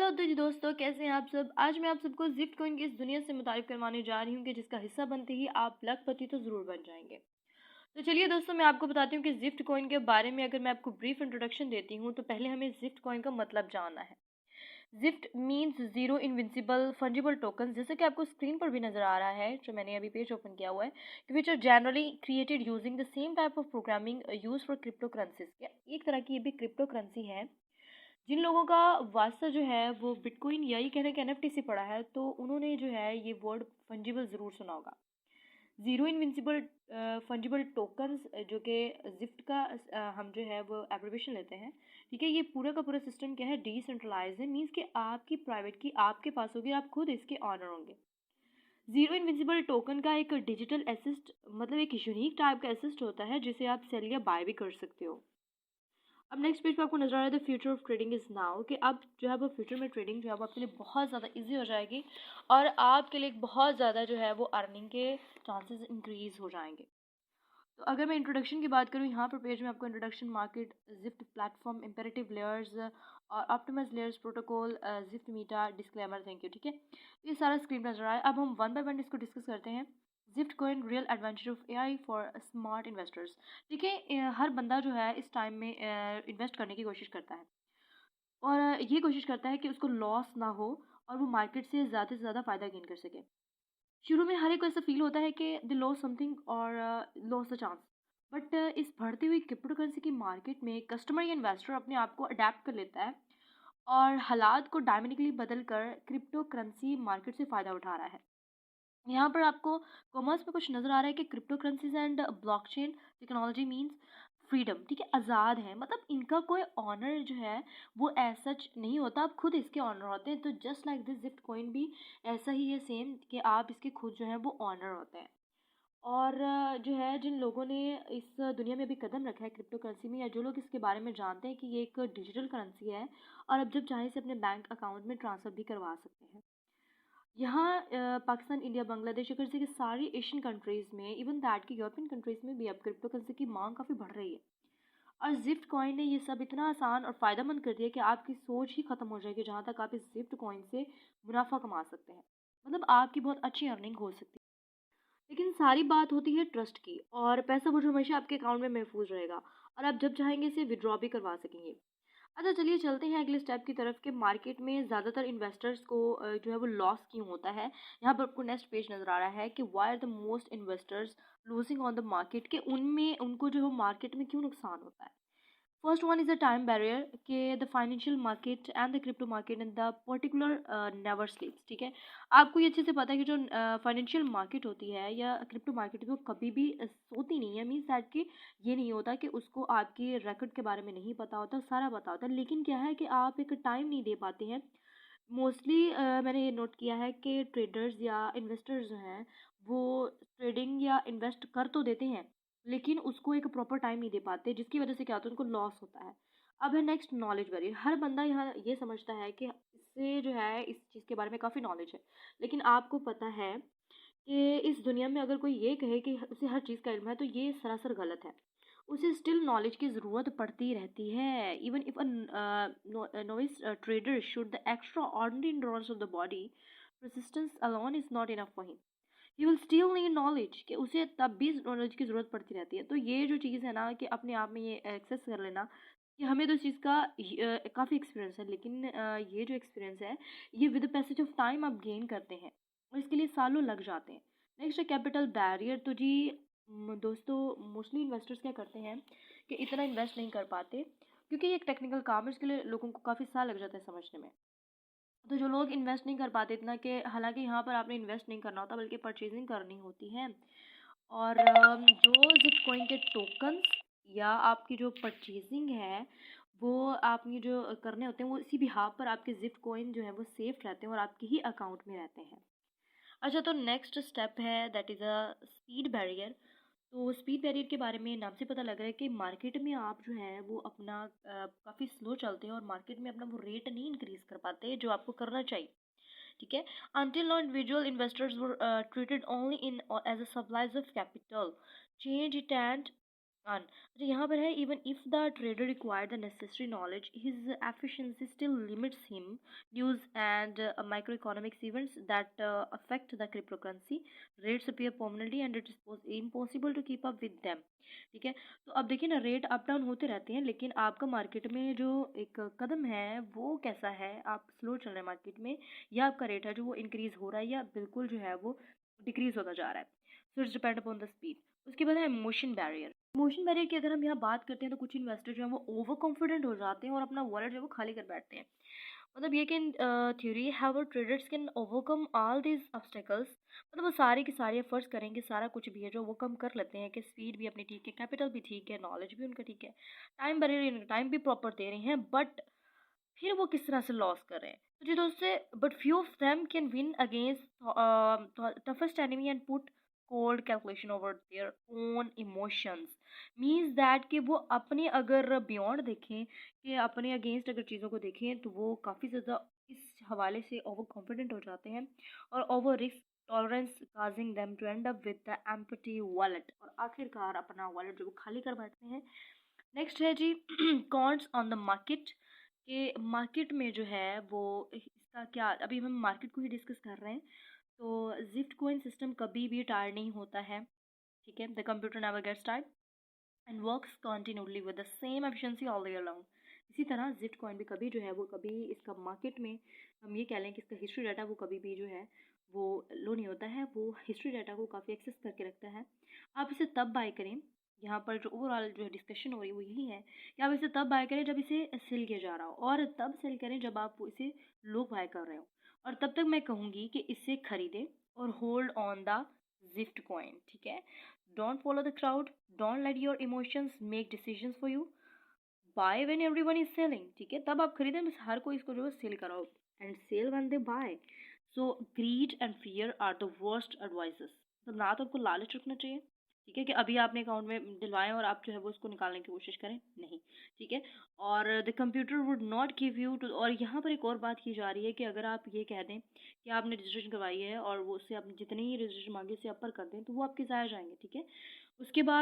तो जी दोस्तों, कैसे हैं आप सब। आज मैं आप सबको ज़िफ्ट कॉइन की इस दुनिया से मुतारिफ करवाने जा रही हूँ कि जिसका हिस्सा बनते ही आप लखपति तो ज़रूर बन जाएंगे। तो चलिए दोस्तों, मैं आपको बताती हूँ कि ज़िफ्ट कॉइन के बारे में अगर मैं आपको ब्रीफ इंट्रोडक्शन देती हूँ तो पहले हमें ज़िफ्ट कॉइन का मतलब जानना है। Zift means zero invincible fungible token, जैसे कि आपको स्क्रीन पर भी नज़र आ रहा है जो मैंने अभी पेज ओपन किया हुआ है, कि which are generally created using the same type of programming use for cryptocurrencies. एक तरह की ये भी क्रिप्टो करेंसी है। जिन लोगों का वास्ता जो है वो बिटकॉइन या ये कहने के एनएफटी से पड़ा है, तो उन्होंने जो है ये वर्ड फंजिबल ज़रूर सुना होगा। ज़ीरो इनविंसिबल फंजिबल टोकन्स, जो कि जिफ्ट का हम जो है वो एब्रिविएशन लेते हैं। ठीक है, ये पूरा का पूरा सिस्टम क्या है, डिसेंट्रलाइज है। मीन्स कि आपकी प्राइवेट की आपके पास होगी, आप खुद इसके ऑनर होंगे। ज़ीरो इनविंसिबल टोकन का एक डिजिटल एसिस्ट, मतलब एक यूनिक टाइप का एसिस्ट होता है जिसे आप सेल या बाय भी कर सकते हो। अब नेक्स्ट पेज पे आपको नजर आ रहा है the future of trading is now, कि अब जो है वो फ्यूचर में ट्रेडिंग जो है वो आपके लिए बहुत ज़्यादा इजी हो जाएगी और आपके लिए बहुत ज़्यादा जो है वो अर्निंग के चांसेस इंक्रीज हो जाएंगे। तो अगर मैं इंट्रोडक्शन की बात करूँ, यहाँ पर पेज में आपको introduction, market, Zift platform, imperative layers और optimise layers, protocol, Zift meta, disclaimer, thank you. ठीक है, ये सारा स्क्रीन पर नजर आ रहा है। अब हम वन बाय वन इसको डिस्कस करते हैं। Gift coin real advantage of AI for smart investors. ठीक है, हर बंदा जो है इस टाइम में इन्वेस्ट करने की कोशिश करता है और ये कोशिश करता है कि उसको लॉस ना हो और वो मार्केट से ज़्यादा फ़ायदा गेन कर सके। शुरू में हर एक को ऐसा फील होता है कि दे लॉस समथिंग और लॉस द चांस। बट इस बढ़ती हुई क्रिप्टो करेंसी की मार्केट में कस्टमर या इन्वेस्टर अपने आप को अडेप्ट कर लेता है और हालात को डायमेनिकली बदल कर क्रिप्टो करेंसी मार्केट से फ़ायदा उठा रहा है। यहाँ पर आपको कॉमर्स में कुछ नज़र आ रहा है कि crypto currencies and blockchain technology means freedom. ठीक है, आज़ाद है, मतलब इनका कोई ऑनर जो है वो ऐसा सच नहीं होता, आप खुद इसके ऑनर होते हैं। तो just like this gift coin भी ऐसा ही है सेम, कि आप इसके खुद जो है वो ऑनर होते हैं। और जो है जिन लोगों ने इस दुनिया में अभी कदम रखा है क्रिप्टो करेंसी में, या जो लोग इसके बारे में जानते हैं कि ये एक डिजिटल करेंसी है और अब जब चाहे से अपने बैंक अकाउंट में ट्रांसफ़र भी करवा सकते हैं। यहाँ पाकिस्तान, इंडिया, बांग्लादेश, अगर जैसे कि सारी एशियन कंट्रीज़ में, इवन दैट कि यूरोपियन कंट्रीज़ में भी अब क्रिप्टो करेंसी की मांग काफ़ी बढ़ रही है। और जिफ्ट कॉइन ने ये सब इतना आसान और फ़ायदेमंद कर दिया कि आपकी सोच ही ख़त्म हो जाएगी जहाँ तक आप इस जिफ्ट कॉइन से मुनाफा कमा सकते हैं। मतलब आपकी बहुत अच्छी अर्निंग हो सकती है। लेकिन सारी बात होती है ट्रस्ट की, और पैसा वो जो हमेशा आपके अकाउंट में महफूज रहेगा और आप जब चाहेंगे इसे विड्रॉ भी करवा सकेंगे। अच्छा, चलिए चलते हैं अगले स्टेप की तरफ, कि मार्केट में ज़्यादातर इन्वेस्टर्स को जो है वो लॉस क्यों होता है। यहाँ पर आपको नेक्स्ट पेज नज़र आ रहा है कि why are the most investors losing on the market, कि उनमें उनको जो है मार्केट में क्यों नुकसान होता है। First one is the time barrier, कि the financial market and the crypto market and the particular never sleeps. ठीक है, आपको ये अच्छे से पता है कि जो फाइनेंशियल मार्केट होती है या क्रिप्टो मार्केट, वो कभी भी सोती नहीं है। मीन्स दैट कि ये नहीं होता कि उसको आपके रिकॉर्ड के बारे में नहीं पता होता, सारा पता होता है, लेकिन क्या है कि आप एक टाइम नहीं दे पाते हैं। मोस्टली मैंने ये नोट किया है कि ट्रेडर्स या इन्वेस्टर्स जो हैं वो ट्रेडिंग या इन्वेस्ट कर तो देते हैं, लेकिन उसको एक प्रॉपर टाइम नहीं दे पाते, जिसकी वजह से क्या होता है, उनको लॉस होता है। अब है नेक्स्ट नॉलेज बैरियर। हर बंदा यहाँ ये समझता है कि इससे जो है इस चीज़ के बारे में काफ़ी नॉलेज है, लेकिन आपको पता है कि इस दुनिया में अगर कोई ये कहे कि उसे हर चीज़ का इल्म है, तो ये सरासर गलत है। उसे स्टिल नॉलेज की ज़रूरत पड़ती रहती है। Even if a novice trader should the extra ordinary endurance of the body, persistence alone is not enough for him. He will still need knowledge, कि उसे तब भी नॉलेज की ज़रूरत पड़ती रहती है। तो ये जो चीज़ है ना, कि अपने आप में ये एक्सेस कर लेना, कि हमें तो इस चीज़ का काफ़ी एक्सपीरियंस है, लेकिन ये जो एक्सपीरियंस है ये विद पैसेज ऑफ टाइम आप गेन करते हैं और इसके लिए सालों लग जाते हैं। नेक्स्ट है कैपिटल बैरियर। तो जी दोस्तों, मोस्टली इन्वेस्टर्स क्या करते हैं कि इतना इन्वेस्ट नहीं कर पाते, क्योंकि ये एक टेक्निकल काम है, इसके लिए लोगों को काफ़ी साल लग जाता है समझने में। तो जो लोग इन्वेस्ट नहीं कर पाते इतना, कि हालांकि यहाँ पर आपने इन्वेस्ट नहीं करना होता बल्कि परचेजिंग करनी होती है। और जो जिट कॉइन के टोकन्स या आपकी जो परचेजिंग है वो आपने जो करने होते हैं, वो इसी बिहाफ पर आपके जिट कॉइन जो है वो सेफ रहते हैं और आपके ही अकाउंट में रहते हैं। अच्छा, तो नेक्स्ट स्टेप है that is a speed barrier. तो स्पीड बैरियर के बारे में नाम से पता लग रहा है कि मार्केट में आप जो है वो अपना काफ़ी स्लो चलते हैं और मार्केट में अपना वो रेट नहीं इंक्रीज कर पाते जो आपको करना चाहिए। ठीक है, until now individual investors were treated only in as a supplies of capital, change it and earn. अच्छा, यहाँ पर है even if the trader require the necessary knowledge his efficiency still limits him news and micro economics events that affect the cryptocurrency rates appear permanently and it is impossible to keep up with them. ठीक है, तो अब देखिए ना, rate up down होते रहते हैं, लेकिन आपका मार्केट में जो एक कदम है वो कैसा है, आप स्लो चल रहे हैं मार्केट में, या आपका रेट है जो वो इंक्रीज हो रहा है या बिल्कुल जो है वो डिक्रीज होता जा रहा है। So it's depend upon the speed. उसके बाद है इमोशन बैरियर। इमोशन बैरियर की अगर हम यहाँ बात करते हैं तो कुछ इन्वेस्टर जो है वो ओवर कॉन्फिडेंट हो जाते हैं और अपना वॉलेट जो है वो खाली कर बैठते हैं। मतलब ये कि theory how traders can overcome all these obstacles, मतलब वो सारे के सारे एफर्ट्स करेंगे, सारा कुछ भी है जो वो कम कर लेते हैं कि स्पीड भी अपनी ठीक है, कैपिटल भी ठीक है, नॉलेज भी उनका ठीक है, टाइम बैरियर टाइम भी प्रॉपर दे रहे हैं, बट फिर वो किस तरह से लॉस कर रहे हैं। तो जी दोस्तों, but few of them can win against toughest enemy and put cold calculation over their own emotions. Means that कि वो अपने अगर बियॉन्ड देखें, कि अपने अगेंस्ट अगर चीज़ों को देखें, तो वो काफ़ी ज़्यादा इस हवाले से ओवर कॉन्फिडेंट हो जाते हैं और over risk tolerance causing them to end up with the empty wallet, और आखिरकार अपना वॉलेट जो वो खाली कर बैठते हैं। नेक्स्ट है जी कॉन्स ऑन द मार्केट, के मार्केट में जो है वो इसका क्या, अभी हम मार्केट को ही डिस्कस कर रहे हैं। तो जिफ्ट कोइन सिस्टम कभी भी टायर नहीं होता है। ठीक है, the computer never gets tired and works continuously with the same efficiency all year long. इसी तरह जिफ्ट कॉइन भी कभी जो है वो कभी इसका मार्केट में, हम ये कह लें कि इसका हिस्ट्री डाटा वो कभी भी जो है वो लो नहीं होता है, वो हिस्ट्री डाटा को काफ़ी एक्सेस करके रखता है। आप इसे तब बाय करें, यहाँ पर जो ओवरऑल जो डिस्कशन हो रही है वो यही है कि आप इसे तब बाय करें जब इसे सेल किया जा रहा हो, और तब सेल करें जब आप इसे लो बाय कर रहे हो। और तब तक मैं कहूँगी कि इसे खरीदें और hold on the gift coin. ठीक है, don't follow the crowd, don't let your emotions make decisions for you, by when everyone is selling. ठीक है, तब आप खरीदें, बस हर कोई इसको जो है सेल कराओ, and sell when they buy. So greed and fear are the worst advices. तो ना तो आपको लालच रखना चाहिए, ठीक है, कि अभी आपने अकाउंट में दिलवाएं और आप जो है वो उसको निकालने की कोशिश करें, नहीं। ठीक है, और the computer would not give you to, और यहाँ पर एक और बात की जा रही है कि अगर आप ये कह दें कि आपने रजिस्ट्रेशन करवाई है और वो उससे आप जितनी ही रजिस्ट्रेशन मांगे उससे अपर कर दें, तो वो आपके ज़ाया जाएंगे। ठीक है, उसके बाद